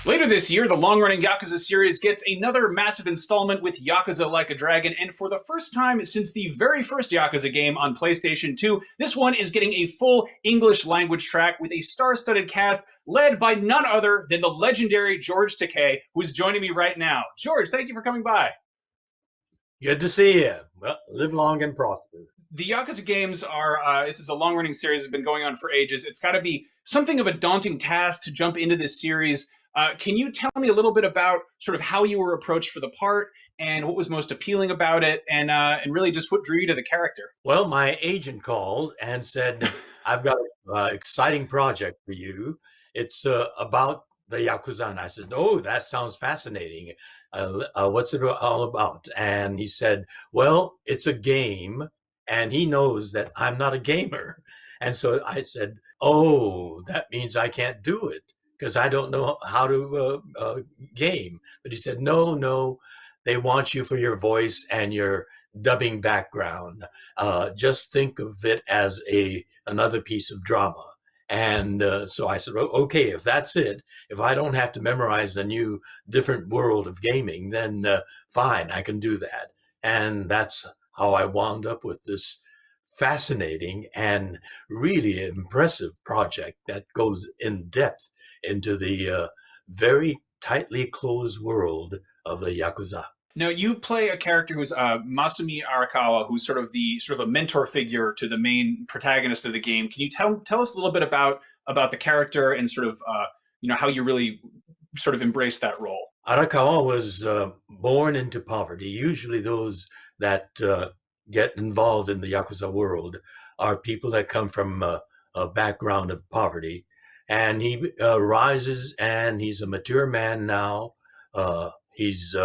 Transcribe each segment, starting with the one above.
Later this year, the long-running Yakuza series gets another massive installment with Yakuza Like a Dragon, and for the first time since the very first Yakuza game on PlayStation 2, this one is getting a full English language track with a star-studded cast led by none other than the legendary George Takei, who is joining me right now. George, thank you for coming by. Good to see you. Well, live long and prosper. The Yakuza games are, this is a long running series, has been going on for ages. It's got to be something of a daunting task to jump into this series. Can you tell me a little bit about sort of how you were approached for the part and what was most appealing about it, and really just what drew you to the character? Well, my agent called and said, I've got an exciting project for you. It's about the Yakuza. And I said, oh, that sounds fascinating. What's it all about? And he said, well, it's a game. And he knows that I'm not a gamer. And so I said, oh, that means I can't do it because I don't know how to game. But he said, no, no, they want you for your voice and your dubbing background. Just think of it as another piece of drama. And so I said, okay, if that's it, if I don't have to memorize a new, different world of gaming, then fine, I can do that. And that's how I wound up with this fascinating and really impressive project that goes in depth into the very tightly closed world of the Yakuza. Now, you play a character who's Masumi Arakawa, who's sort of a mentor figure to the main protagonist of the game. Can you tell us a little bit about the character and sort of how you really sort of embrace that role? Arakawa was born into poverty. Usually, those that get involved in the Yakuza world are people that come from a background of poverty. And he rises, and he's a mature man now. He's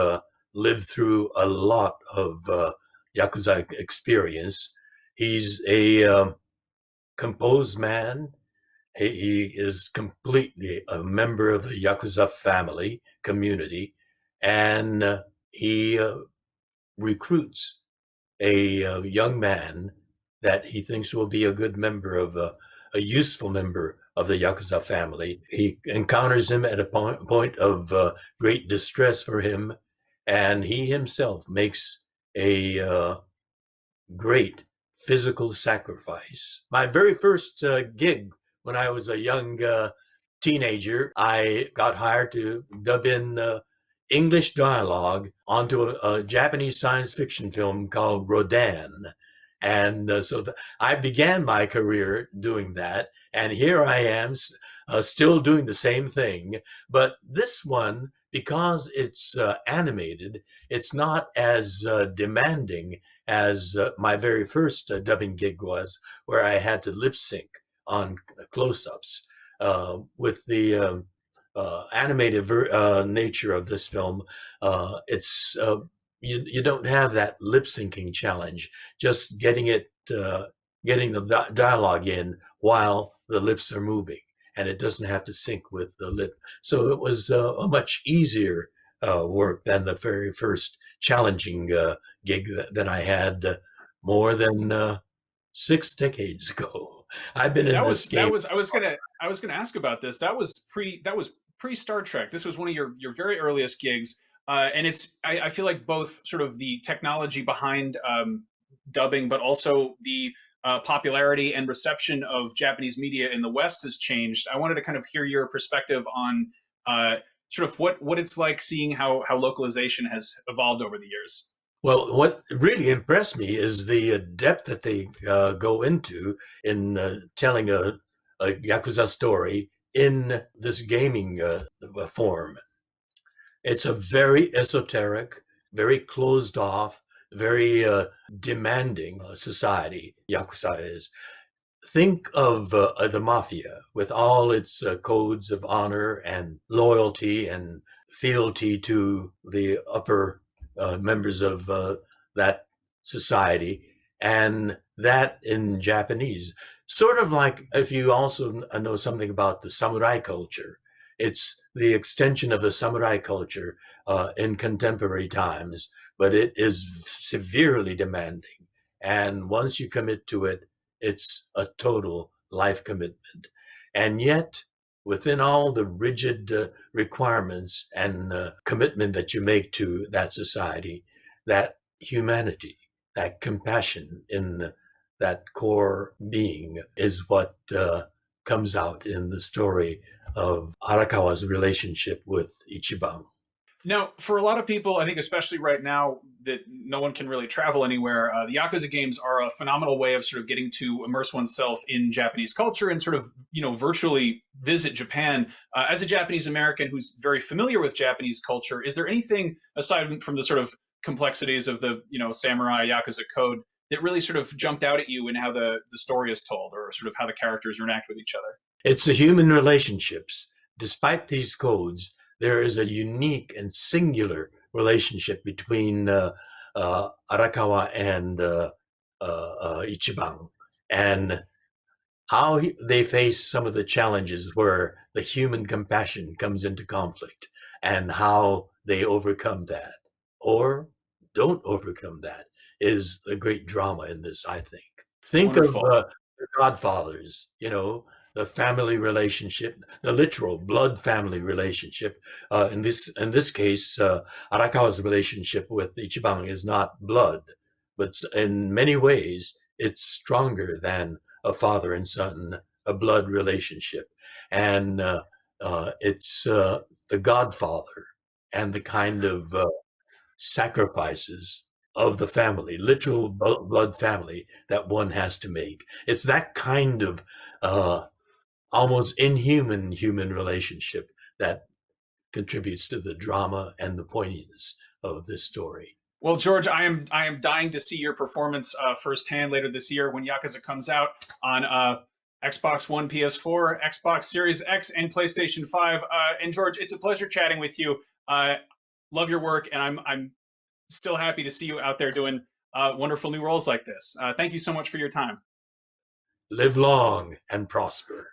lived through a lot of Yakuza experience. He's a composed man. He is completely a member of the Yakuza family community, and he recruits a young man that he thinks will be a good member of a useful member of the Yakuza family. He encounters him at a point of great distress for him, and he himself makes a great physical sacrifice. My very first gig when I was a young teenager, I got hired to dub in English dialogue onto a Japanese science fiction film called Rodan. And I began my career doing that. And here I am still doing the same thing. But this one, because it's animated, it's not as demanding as my very first dubbing gig was, where I had to lip sync on close-ups. With the animated nature of this film, it's you don't have that lip syncing challenge. Just getting the dialogue in while the lips are moving, and it doesn't have to sync with the lip. So it was a much easier work than the very first challenging gig that I had more than 6 decades ago. I've been in this game. I was gonna ask about this. That was pre Star Trek. This was one of your very earliest gigs, and I feel like both sort of the technology behind dubbing, but also the popularity and reception of Japanese media in the West has changed. I wanted to kind of hear your perspective on sort of what it's like seeing how localization has evolved over the years. Well, what really impressed me is the depth that they go into in telling a Yakuza story in this gaming form. It's a very esoteric, very closed off, very demanding society, Yakuza is. Think of the mafia with all its codes of honor and loyalty and fealty to the upper members of that society, and that in Japanese. Sort of like if you also know something about the samurai culture, it's the extension of the samurai culture in contemporary times, but it is severely demanding. And once you commit to it, it's a total life commitment. And yet, within all the rigid requirements and commitment that you make to that society, that humanity, that compassion in that core being is what comes out in the story of Arakawa's relationship with Ichiban. Now, for a lot of people, I think especially right now that no one can really travel anywhere, the Yakuza games are a phenomenal way of sort of getting to immerse oneself in Japanese culture and sort of, virtually visit Japan. As a Japanese American who's very familiar with Japanese culture, is there anything aside from the sort of complexities of the, samurai Yakuza code that really sort of jumped out at you in how the story is told or sort of how the characters interact with each other? It's the human relationships. Despite these codes, there is a unique and singular relationship between Arakawa and Ichiban, and how they face some of the challenges where the human compassion comes into conflict, and how they overcome that or don't overcome that is the great drama in this, I think. Think of Wonderful. the Godfathers, the family relationship, the literal blood family relationship. In this case, Arakawa's relationship with Ichiban is not blood, but in many ways it's stronger than a father and son, a blood relationship, and it's the Godfather and the kind of sacrifices of the family, literal blood family that one has to make. It's that kind of uh, almost inhuman human relationship that contributes to the drama and the poignance of this story. Well, George, I am dying to see your performance firsthand later this year when Yakuza comes out on Xbox One, PS4, Xbox Series X, and PlayStation 5. And George, it's a pleasure chatting with you. Love your work, and I'm still happy to see you out there doing wonderful new roles like this. Thank you so much for your time. Live long and prosper.